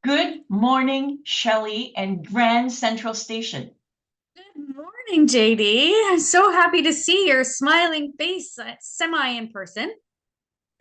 Good morning, Shelley and Grand Central Station. Good morning, JD. I'm so happy to see your smiling face, semi in person.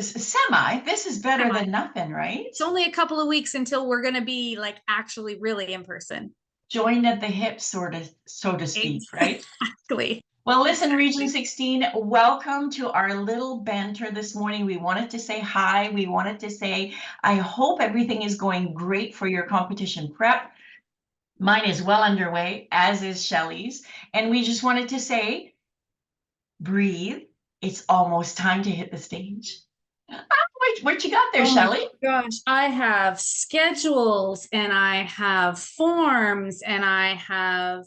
Semi, this is better Semi. than nothing, right? It's only a couple of weeks until we're going to be like actually really in person. Joined at the hip, sort of, so to speak, right? Exactly. Well, listen, Region Exactly. 16, welcome to our little banter this morning. We wanted to say hi. We wanted to say, I hope everything is going great for your competition prep. Mine is well underway, as is Shelley's. And we just wanted to say, breathe. It's almost time to hit the stage. What you got there, Oh my Shelley? gosh, I have schedules and I have forms and I have,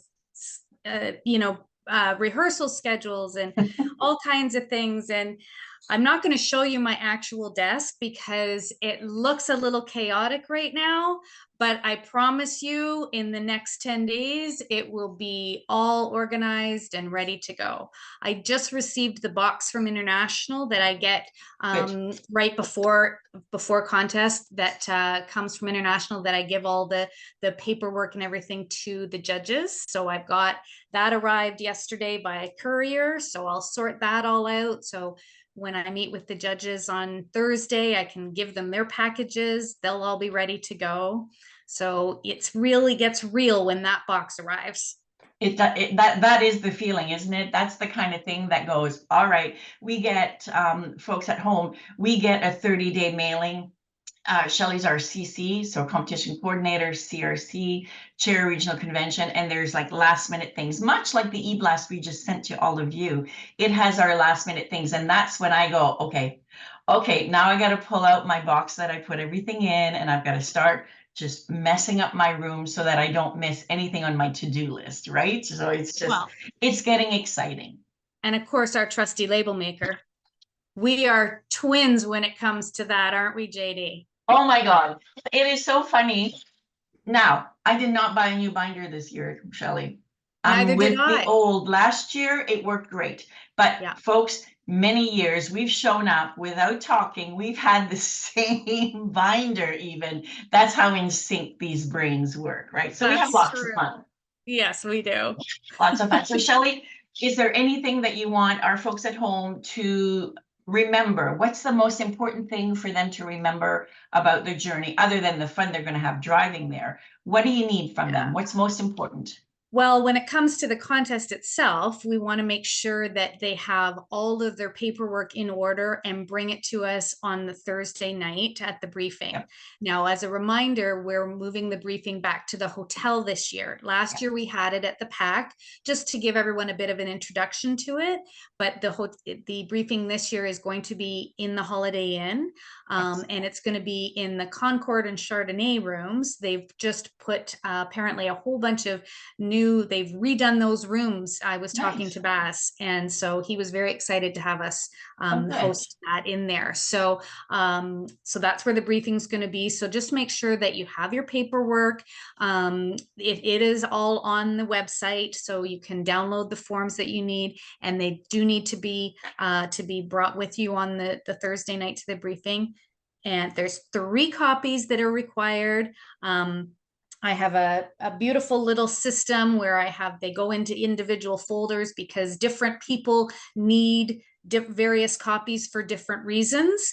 rehearsal schedules and all kinds of things. And I'm not going to show you my actual desk because it looks a little chaotic right now, but I promise you in the next 10 days, it will be all organized and ready to go. I just received the box from International that I get Good. right before contest that comes from International, that I give all the paperwork and everything to the judges. So I've got that arrived yesterday by courier. So I'll sort that all out. So when I meet with the judges on Thursday, I can give them their packages. They'll all be ready to go. So it's really gets real when that box arrives. That is the feeling, isn't it? That's the kind of thing that goes, all right, we get folks at home, we get a 30-day mailing. Shelley's our CC, so competition coordinator, CRC, chair regional convention, and there's like last minute things, much like the e-blast we just sent to all of you. It has our last minute things, and that's when I go, okay, now I got to pull out my box that I put everything in, and I've got to start just messing up my room so that I don't miss anything on my to-do list, right? So Well, it's getting exciting. and of course, our trusty label maker. We are twins when it comes to that, aren't we, JD? Oh my God, it is so funny. Now, I did not buy a new binder this year, Shelley. I'm Neither did with the I. old. Last year, it worked great. But Yeah. folks, many years we've shown up without talking. We've had the same binder even. That's how in sync these brains work, right? So we have That's lots of true. fun. Yes, we do. Lots of fun. So Shelley, is there anything that you want our folks at home to remember? What's the most important thing for them to remember about their journey, other than the fun they're going to have driving there? What do you need from them? Yeah. What's most important? Well, when it comes to the contest itself, we want to make sure that they have all of their paperwork in order and bring it to us on the Thursday night at the briefing. Yep. Now, as a reminder, we're moving the briefing back to the hotel this year. Last Yep. year we had it at the PAC just to give everyone a bit of an introduction to it, but the briefing this year is going to be in the Holiday Inn, and it's going to be in the Concord and Chardonnay rooms. They've just put apparently a whole bunch of they've redone those rooms. I was talking Nice. to Bass, and so he was very excited to have us Oh, good. host that in there. So that's where the briefing's going to be. So just make sure that you have your paperwork. It is all on the website, so you can download the forms that you need, and they do need to be brought with you on the Thursday night to the briefing. And there's 3 copies that are required. I have a beautiful little system where they go into individual folders because different people need various copies for different reasons.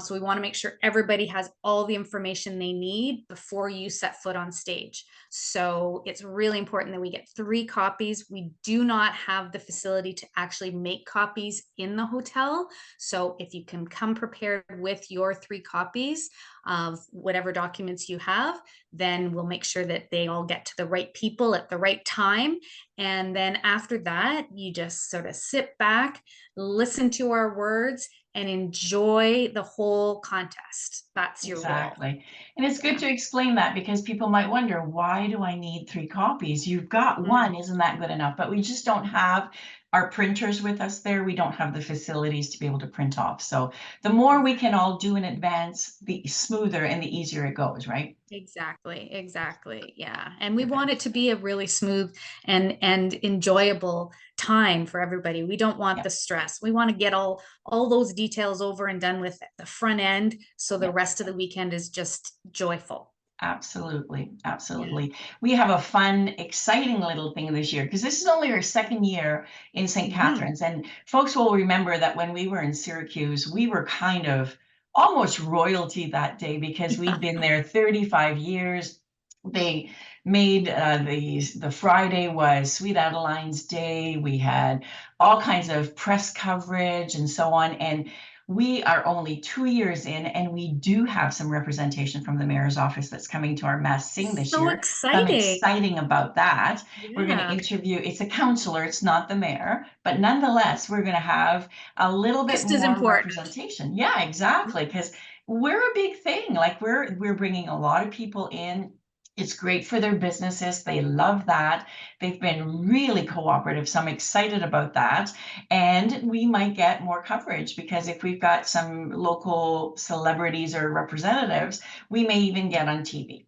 So we want to make sure everybody has all the information they need before you set foot on stage. So it's really important that we get 3 copies. We do not have the facility to actually make copies in the hotel. So if you can come prepared with your 3 copies of whatever documents you have, then we'll make sure that they all get to the right people at the right time. And then after that, you just sort of sit back, listen to our words, and enjoy the whole contest. That's your goal. Exactly. And it's good to explain that, because people might wonder, why do I need 3 copies? You've got one, isn't that good enough? But we just don't have our printers with us there. We don't have the facilities to be able to print off. So the more we can all do in advance, the smoother and the easier it goes, right? Exactly. Yeah. And we want it to be a really smooth and enjoyable time for everybody. We don't want Yeah. the stress. We want to get all those details over and done with at the front end, so the Yeah. rest of the weekend is just joyful. Absolutely, Yeah. absolutely. We have a fun, exciting little thing this year because this is only our second year in St. Mhm. Catharines. And folks will remember that when we were in Syracuse, we were kind of almost royalty that day because we'd been there 35 years. They made the Friday was Sweet Adeline's Day. We had all kinds of press coverage and so on. And we are only 2 years in, and we do have some representation from the mayor's office that's coming to our mass sing this So year. So I'm exciting. exciting about that. We're going to Yeah. interview, it's a counselor, it's not the mayor, but nonetheless, we're going to have a little bit Just as more important. representation. Yeah, exactly. Because we're a big thing. Like we're bringing a lot of people in. It's great for their businesses. They love that. They've been really cooperative. So I'm excited about that. And we might get more coverage because if we've got some local celebrities or representatives, we may even get on TV.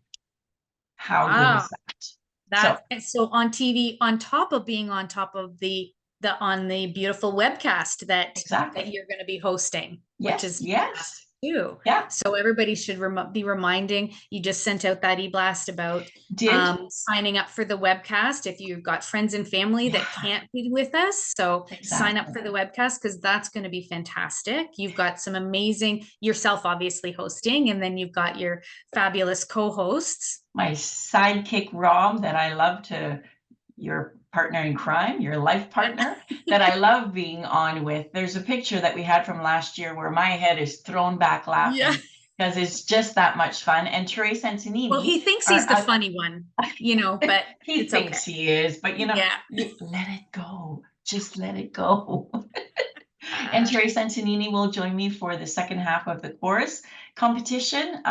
How good Wow. is that? So, That's so on TV, on top of being on top of the on the beautiful webcast that exactly. you're going to be hosting, which Yes, is fantastic yes. too. Yeah, So everybody should be reminding. You just sent out that e-blast about did. signing up for the webcast if you've got friends and family Yeah, that can't be with us. So sign up exactly. for the webcast because that's going to be fantastic. You've got some amazing yourself, obviously hosting, and then you've got your fabulous co-hosts. My sidekick Rob that I love to, your partner in crime, your life partner that I love being on with. There's a picture that we had from last year where my head is thrown back Yeah. laughing because it's just that much fun. And Therese Well, Antonini he thinks he's are the funny one, but he it's okay. thinks he is, but Yeah. you let it go. Just let it go. And Uh, Therese Antonini will join me for the second half of the chorus competition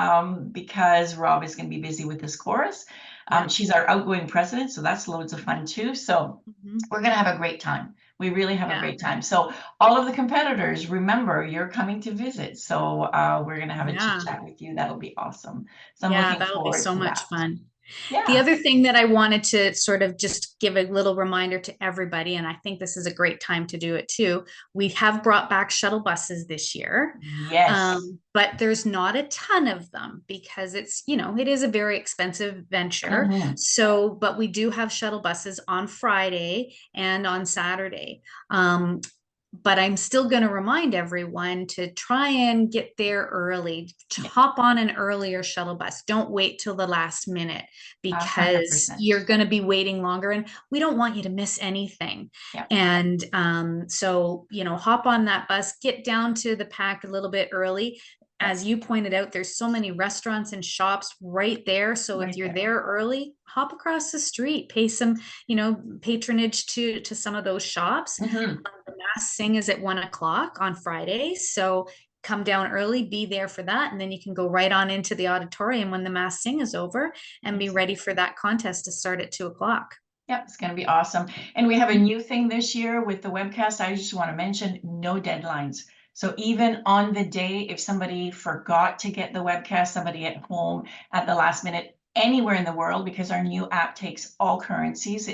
because Rob is going to be busy with his chorus. yeah. She's our outgoing president, so that's loads of fun too. So Mhm. we're going to have a great time. We really have a Yeah. great time. So all of the competitors, remember, you're coming to visit. So we're going to have a chit Yeah. chat with you. That'll be awesome. So I'm Yeah. looking That'll be forward so to much that. fun. The Yeah. other thing that I wanted to sort of just give a little reminder to everybody, and I think this is a great time to do it too. We have brought back shuttle buses this year, Yes. but there's not a ton of them because it is a very expensive venture. Mhm. So, but we do have shuttle buses on Friday and on Saturday. But I'm still going to remind everyone to try and get there early, to Yeah. hop on an earlier shuttle bus. Don't wait till the last minute because 100%. you're going to be waiting longer and we don't want you to miss anything. Yeah. And so, hop on that bus, get down to the pack a little bit early. Yeah. As you pointed out, there's so many restaurants and shops right there. So if Right you're there. there early, hop across the street, pay some, patronage to some of those shops. Mhm. The mass sing is at 1 o'clock on Friday. So come down early, be there for that. And then you can go right on into the auditorium when the mass sing is over and be ready for that contest to start at 2 o'clock. Yep, it's going to be awesome. And we have a Mhm. new thing this year with the webcast. I just want to mention no deadlines. So even on the day, if somebody forgot to get the webcast, somebody at home at the last minute, anywhere in the world, because our new app takes all currencies,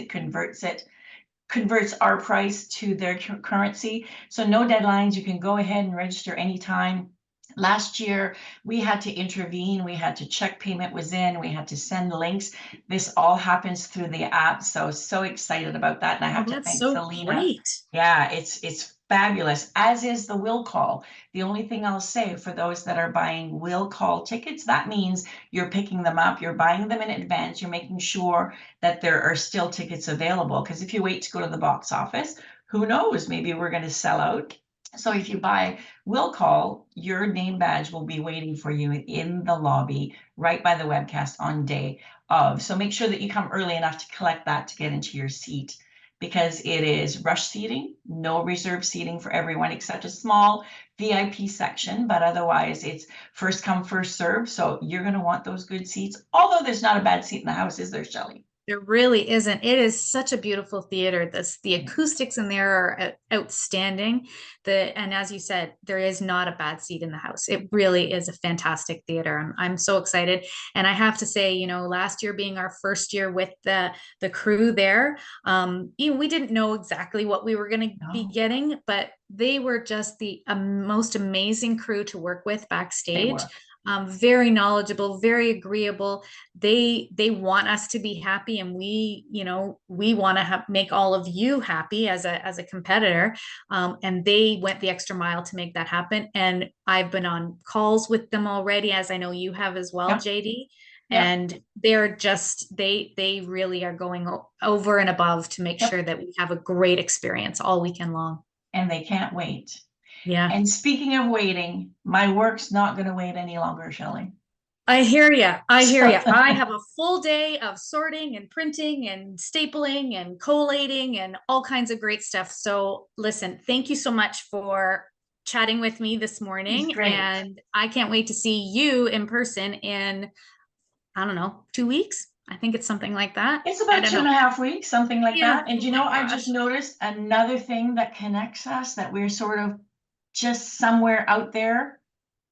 converts our price to their currency. So no deadlines. You can go ahead and register anytime. Last year, we had to intervene. We had to check payment was in. We had to send links. This all happens through the app. So excited about that. And I Oh, have to that's thank so Selena. great. Yeah, it's fabulous, as is the will call. The only thing I'll say for those that are buying will call tickets, that means you're picking them up, you're buying them in advance, you're making sure that there are still tickets available. Because if you wait to go to the box office, who knows? Maybe we're going to sell out. So if you buy will call, your name badge will be waiting for you in the lobby right by the webcast on day of. So make sure that you come early enough to collect that to get into your seat because it is rush seating, no reserve seating for everyone except a small VIP section, but otherwise it's first come, first serve. So you're going to want those good seats. Although there's not a bad seat in the house, is there, Shelley? There really isn't. It is such a beautiful theater. The Yeah. acoustics in there are outstanding. And as you said, there is not a bad seat in the house. It really is a fantastic theater. I'm so excited. And I have to say, last year being our first year with the crew there, we didn't know exactly what we were going to be No, getting, but they were just the most amazing crew to work with they backstage. were. very knowledgeable, very agreeable. They want us to be happy, and we, we want to make all of you happy as a competitor. And they went the extra mile to make that happen. And I've been on calls with them already, as I know you have as well, Yep. JD. Yep. And they're just they really are going over and above to make Yep. sure that we have a great experience all weekend long. And they can't wait. Yeah. And speaking of waiting, my work's not going to wait any longer, Shelley. I hear you. I hear you. I have a full day of sorting and printing and stapling and collating and all kinds of great stuff. So listen, thank you so much for chatting with me this morning. And I can't wait to see you in person in, I don't know, 2 weeks. I think it's something like that. It's about 2.5 weeks, something like Yeah. that. And Oh I just noticed another thing that connects us, that we're sort of just somewhere out there.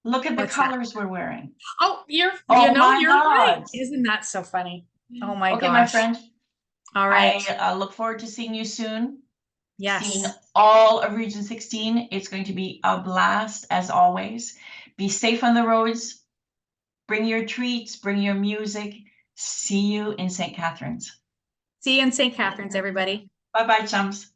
Look at the colors we're wearing. Oh, you're God. right. Isn't that so funny? Oh my Okay, gosh. my friend. All right. I look forward to seeing you soon. Yes. Seeing all of Region 16. It's going to be a blast, as always. Be safe on the roads. Bring your treats, bring your music. See you in St. Catharines. See you in St. Catharines, everybody. Bye-bye, chums.